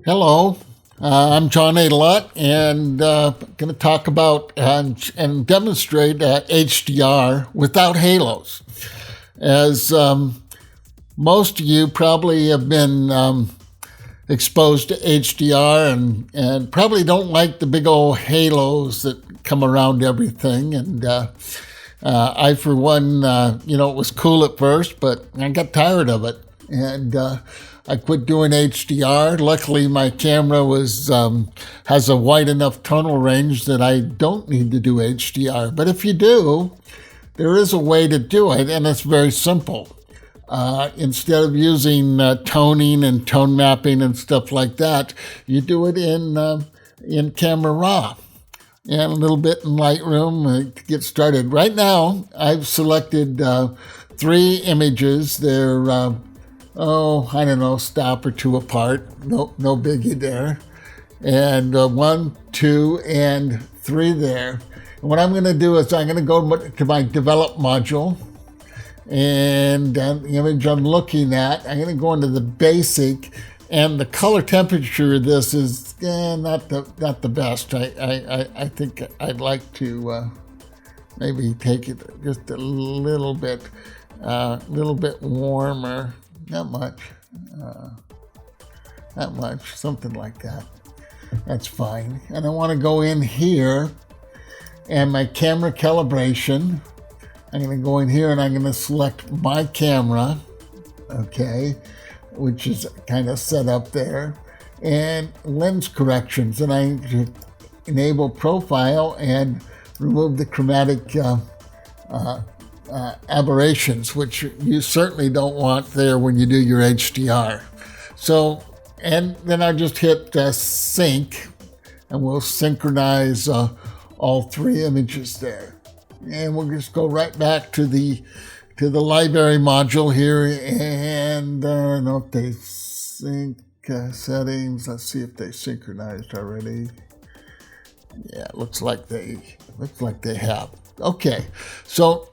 Hello, I'm John Adelot, and going to talk about and demonstrate HDR without halos. As most of you probably have been exposed to HDR and probably don't like the big old halos that come around everything. And I, for one, it was cool at first, but I got tired of it. And I quit doing HDR. Luckily, my camera has a wide enough tonal range that I don't need to do HDR. But if you do, there is a way to do it, and it's very simple. Instead of using toning and tone mapping and stuff like that, you do it in Camera Raw and a little bit in Lightroom to get started. Right now, I've selected 3 images. They're stop or 2 apart. No biggie there. And 1, 2, and 3 there. And what I'm going to do is I'm going to go to my develop module. And the image I'm looking at, I'm going to go into the basic. And the color temperature of this is not the best. I think I'd like to maybe take it just a little bit warmer. Not much, something like that. That's fine. And I want to go in here and my camera calibration. I'm going to go in here and I'm going to select my camera, okay, which is kind of set up there, and lens corrections. And I enable profile and remove the chromatic aberrations, which you certainly don't want there when you do your HDR. So, and then I just hit sync, and we'll synchronize all 3 images there. And we'll just go right back to the library module here, and I don't know if they sync settings. Let's see if they synchronized already. Yeah, it looks like they have. Okay, so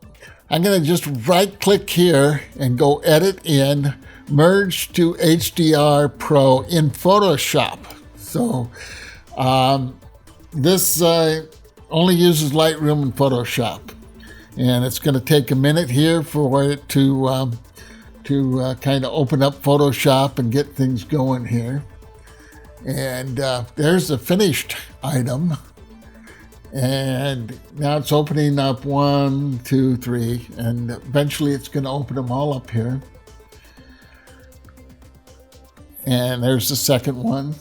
I'm going to just right-click here and go Edit in, Merge to HDR Pro in Photoshop. So this only uses Lightroom and Photoshop. And it's going to take a minute here for it to kind of open up Photoshop and get things going here. And there's the finished item. And now it's opening up 1, 2, 3, and eventually it's going to open them all up here. And there's the second one.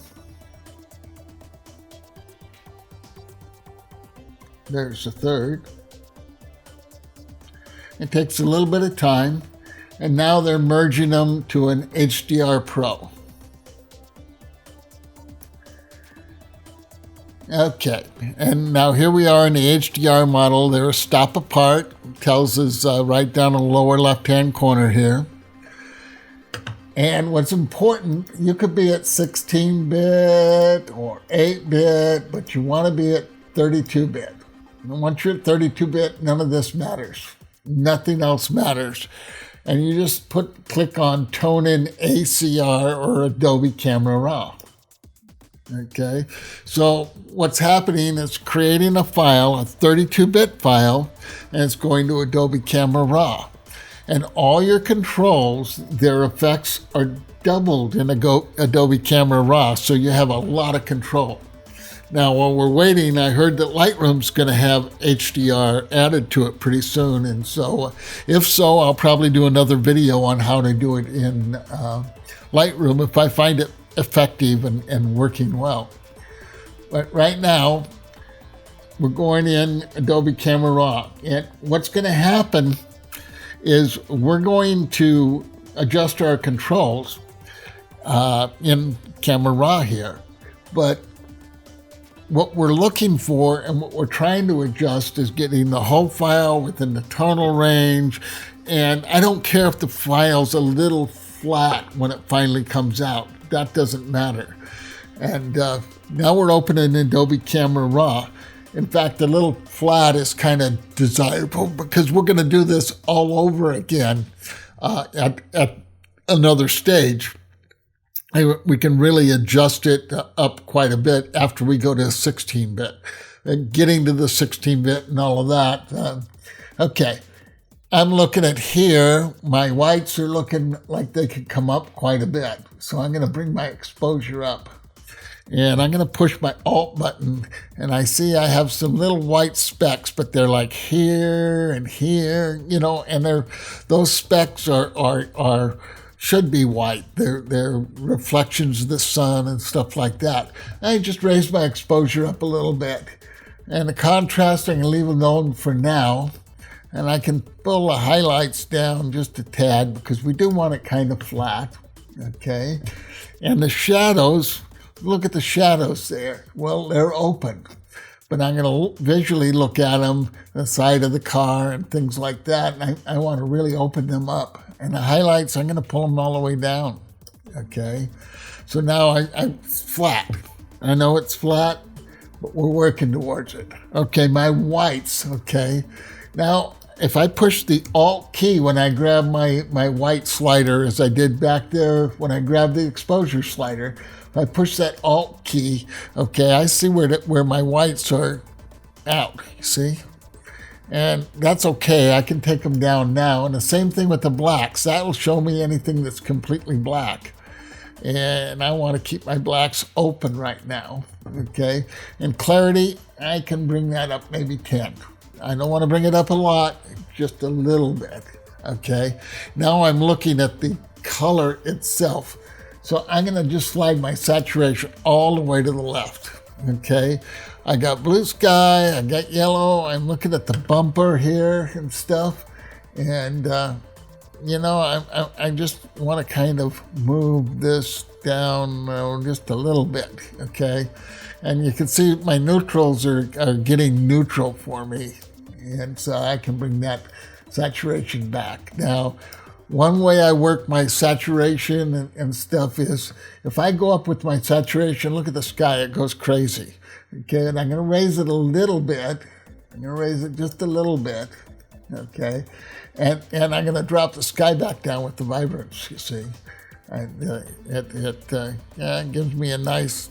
There's the third. It takes a little bit of time, and now they're merging them to an HDR Pro. Okay, and now here we are in the HDR model. They're a stop apart. It tells us right down in the lower left-hand corner here. And what's important, you could be at 16-bit or 8-bit, but you want to be at 32-bit. And once you're at 32-bit, none of this matters. Nothing else matters. And you just click on Tone in ACR or Adobe Camera Raw. Okay, so what's happening is creating a file, a 32-bit file, and it's going to Adobe Camera Raw. And all your controls, their effects are doubled in Adobe Camera Raw, so you have a lot of control. Now, while we're waiting, I heard that Lightroom's going to have HDR added to it pretty soon, and so if so, I'll probably do another video on how to do it in Lightroom if I find it effective and working well. But right now, we're going in Adobe Camera Raw. And what's going to happen is we're going to adjust our controls in Camera Raw here. But what we're looking for and what we're trying to adjust is getting the whole file within the tonal range. And I don't care if the file's a little flat when it finally comes out. That doesn't matter. And now we're opening Adobe Camera Raw. In fact, the little flat is kind of desirable because we're going to do this all over again at another stage. we can really adjust it up quite a bit after we go to 16-bit. Getting to the 16-bit and all of that. Okay, I'm looking at here. My whites are looking like they could come up quite a bit. So I'm going to bring my exposure up. And I'm going to push my Alt button. And I see I have some little white specks, but they're like here and here, you know, and those specks are should be white. They're reflections of the sun and stuff like that. I just raise my exposure up a little bit. And the contrast, I can leave it alone for now. And I can pull the highlights down just a tad because we do want it kind of flat, okay? And the shadows, look at the shadows there. Well, they're open. But I'm going to visually look at them, the side of the car and things like that. And I want to really open them up. And the highlights, I'm going to pull them all the way down, okay? So now I'm flat. I know it's flat, but we're working towards it. Okay, my whites, okay? Now, if I push the Alt key when I grab my white slider, as I did back there when I grabbed the exposure slider, if I push that Alt key, okay, I see where my whites are out, you see? And that's okay, I can take them down now. And the same thing with the blacks. That will show me anything that's completely black. And I want to keep my blacks open right now, okay? And clarity, I can bring that up maybe 10. I don't want to bring it up a lot, just a little bit, okay? Now I'm looking at the color itself. So I'm going to just slide my saturation all the way to the left, okay? I got blue sky, I got yellow, I'm looking at the bumper here and stuff. And, you know, I just want to kind of move this down just a little bit, okay? And you can see my neutrals are getting neutral for me. And so I can bring that saturation back. Now, one way I work my saturation and stuff is if I go up with my saturation, look at the sky, it goes crazy. Okay, and I'm going to raise it a little bit. I'm going to raise it just a little bit. Okay, and I'm going to drop the sky back down with the vibrance, you see. And it gives me a nice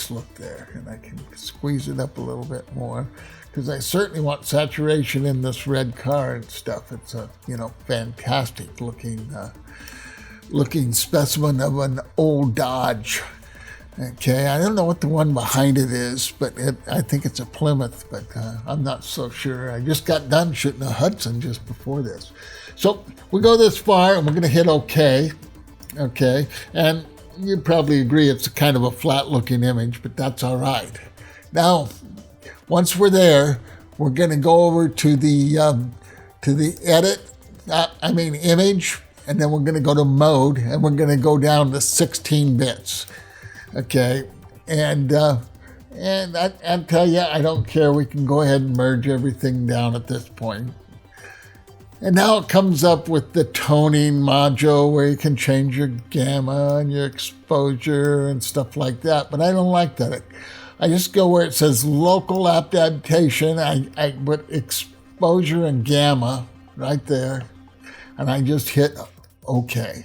look there. And I can squeeze it up a little bit more, because I certainly want saturation in this red car and stuff. It's a, you know, fantastic looking specimen of an old Dodge. Okay, I don't know what the one behind it is, but I think it's a Plymouth, but I'm not so sure. I just got done shooting a Hudson just before this. So we go this far and we're going to hit OK. Okay, and you'd probably agree it's kind of a flat looking image, but that's all right. Now, once we're there, we're going to go over to the image, and then we're going to go to mode, and we're going to go down to 16 bits. Okay, and I tell you, I don't care. We can go ahead and merge everything down at this point. And now it comes up with the toning module where you can change your gamma and your exposure and stuff like that. But I don't like that. I just go where it says local adaptation. I put exposure and gamma right there, and I just hit OK.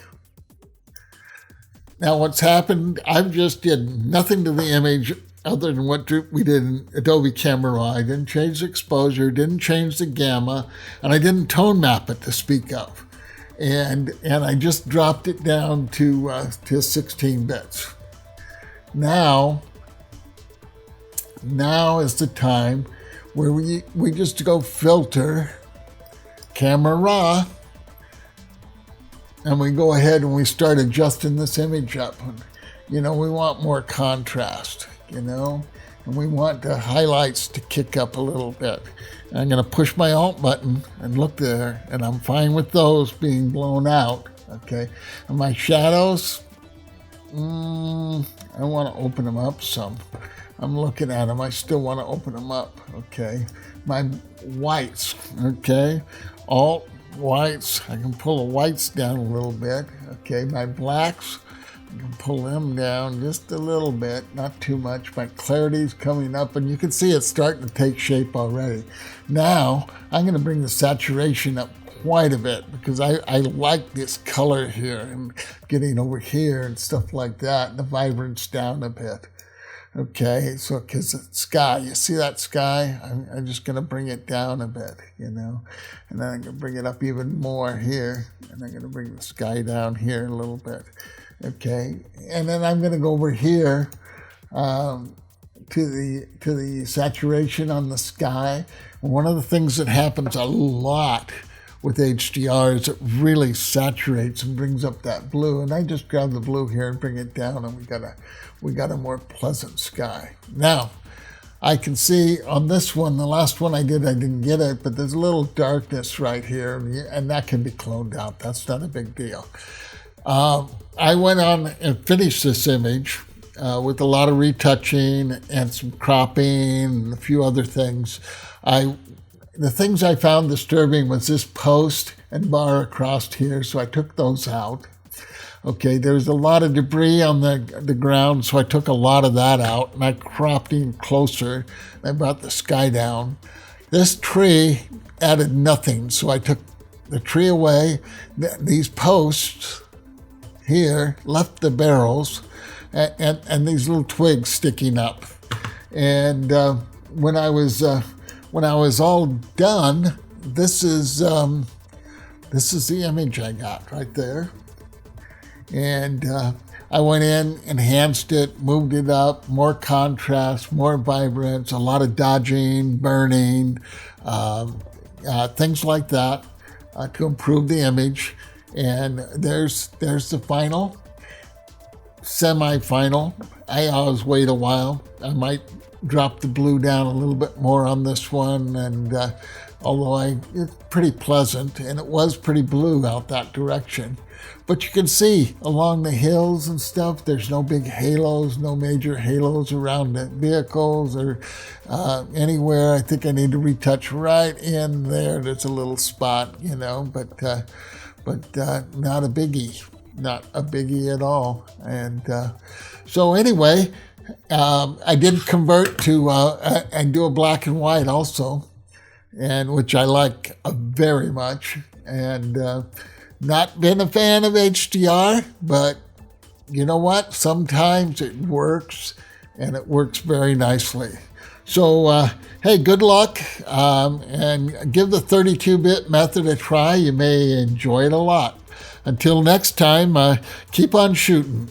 Now what's happened, I've just did nothing to the image other than what we did in Adobe Camera Raw. I didn't change the exposure, didn't change the gamma, and I didn't tone map it to speak of. And I just dropped it down to 16 bits. Now is the time where we just go filter, Camera Raw, and we go ahead and we start adjusting this image up. You know, we want more contrast, you know, and we want the highlights to kick up a little bit. And I'm going to push my Alt button and look there, and I'm fine with those being blown out, okay? And my shadows, I want to open them up some. I'm looking at them, I still want to open them up, okay? My whites, okay? Alt, whites, I can pull the whites down a little bit, okay? My blacks, I can pull them down just a little bit, not too much. My clarity's coming up, and you can see it's starting to take shape already. Now, I'm going to bring the saturation up quite a bit because I like this color here and getting over here and stuff like that, and the vibrance down a bit. Okay, so because it's sky, you see that sky? I'm just going to bring it down a bit, you know, and then I'm going to bring it up even more here, and I'm going to bring the sky down here a little bit. Okay, and then I'm going to go over here to the saturation on the sky. And one of the things that happens a lot with HDR is it really saturates and brings up that blue. And I just grab the blue here and bring it down, and we got a more pleasant sky. Now, I can see on this one, the last one I didn't get it, but there's a little darkness right here, and that can be cloned out. That's not a big deal. I went on and finished this image with a lot of retouching and some cropping and a few other things. The things I found disturbing was this post and bar across here, so I took those out. Okay, there's a lot of debris on the ground, so I took a lot of that out, and I cropped in closer. I brought the sky down. This tree added nothing, so I took the tree away. These posts here left the barrels and these little twigs sticking up. And when I was all done, this is the image I got right there. And I went in, enhanced it, moved it up, more contrast, more vibrance, a lot of dodging, burning, things like that to improve the image. And there's the final, semi-final. I always wait a while. I might drop the blue down a little bit more on this one, and although it's pretty pleasant, and it was pretty blue out that direction. But you can see along the hills and stuff, there's no big halos, no major halos around the vehicles or anywhere. I think I need to retouch right in there. There's a little spot, you know, but not a biggie at all. And so anyway, I did convert to and do a black and white also, and which I like very much. And not been a fan of HDR, but you know what? Sometimes it works, and it works very nicely. So, hey, good luck, and give the 32-bit method a try. You may enjoy it a lot. Until next time, keep on shooting.